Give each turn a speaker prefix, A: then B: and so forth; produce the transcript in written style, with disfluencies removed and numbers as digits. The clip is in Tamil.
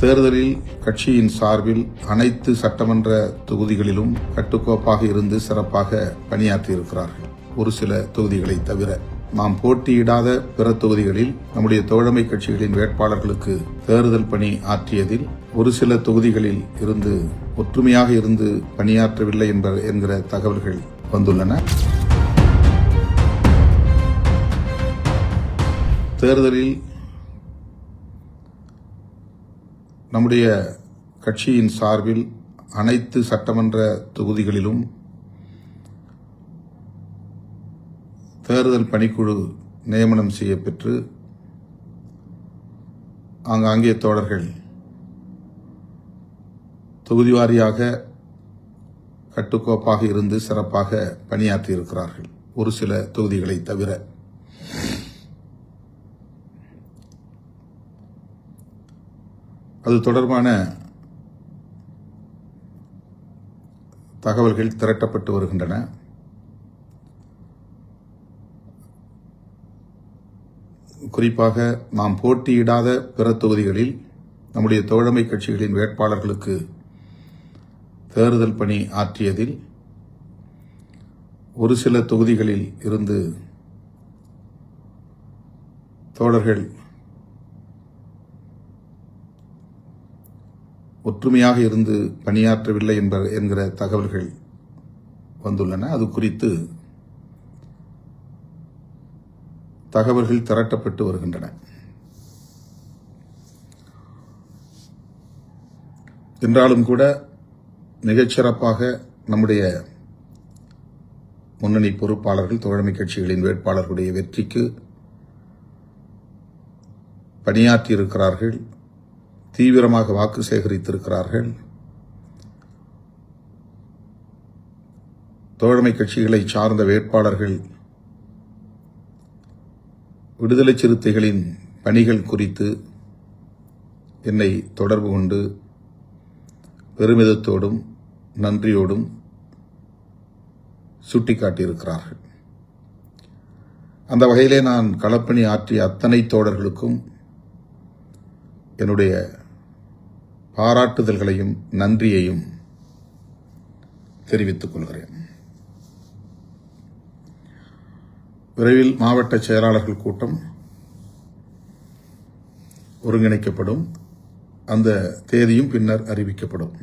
A: தேர்தலில் கட்சியின் சார்பில் அனைத்து சட்டமன்ற தொகுதிகளிலும் கட்டுக்கோப்பாக இருந்து சிறப்பாக பணியாற்றியிருக்கிறார்கள். ஒரு சில தொகுதிகளை தவிர நாம் போட்டியிடாத பிற தொகுதிகளில் நம்முடைய தோழமை கட்சிகளின் வேட்பாளர்களுக்கு தேர்தல் பணி ஆற்றியதில் ஒரு சில தொகுதிகளில் இருந்து ஒற்றுமையாக இருந்து பணியாற்றவில்லை என்கிற தகவல்கள் வந்துள்ளன. தேர்தலில் நம்முடைய கட்சியின் சார்பில் அனைத்து சட்டமன்ற தொகுதிகளிலும் தேர்தல் பணிக்குழு நியமனம் செய்யப்பெற்று ஆங்காங்கே தோழர்கள் தொகுதி வாரியாக கட்டுக்கோப்பாக இருந்து சிறப்பாக பணியாற்றியிருக்கிறார்கள். ஒரு சில தொகுதிகளை தவிர அது தொடர்பான தகவல்கள் திரட்டப்பட்டு வருகின்றன. குறிப்பாக நாம் போட்டியிடாத பிற தொகுதிகளில் நம்முடைய தோழமை கட்சிகளின் வேட்பாளர்களுக்கு தேர்தல் பணி ஆற்றியதில் ஒரு சில தொகுதிகளில் இருந்து தோழர்கள் ஒற்றுமையாக இருந்து பணியாற்றவில்லை என்கிற தகவல்கள் வந்துள்ளன. அது குறித்து தகவல்கள் திரட்டப்பட்டு வருகின்றன. என்றாலும் கூட மிகச்சிறப்பாக நம்முடைய முன்னணி பொறுப்பாளர்கள் தோழமை கட்சிகளின் வேட்பாளர்களுடைய வெற்றிக்கு பணியாற்றியிருக்கிறார்கள். தீவிரமாக வாக்கு சேகரித்திருக்கிறார்கள். தோழமை கட்சிகளை சார்ந்த வேட்பாளர்கள் விடுதலை சிறுத்தைகளின் பணிகள் குறித்து என்னை தொடர்பு கொண்டு பெருமிதத்தோடும் நன்றியோடும் சுட்டிக்காட்டியிருக்கிறார்கள். அந்த வகையிலே நான் களப்பணி ஆற்றிய அத்தனை தோழர்களுக்கும் என்னுடைய பாராட்டுதல்களையும் நன்றியையும் தெரிவித்துக் கொள்கிறேன். விரைவில் மாவட்ட செயலாளர்கள் கூட்டம் ஒருங்கிணைக்கப்படும். அந்த தேதியும் பின்னர் அறிவிக்கப்படும்.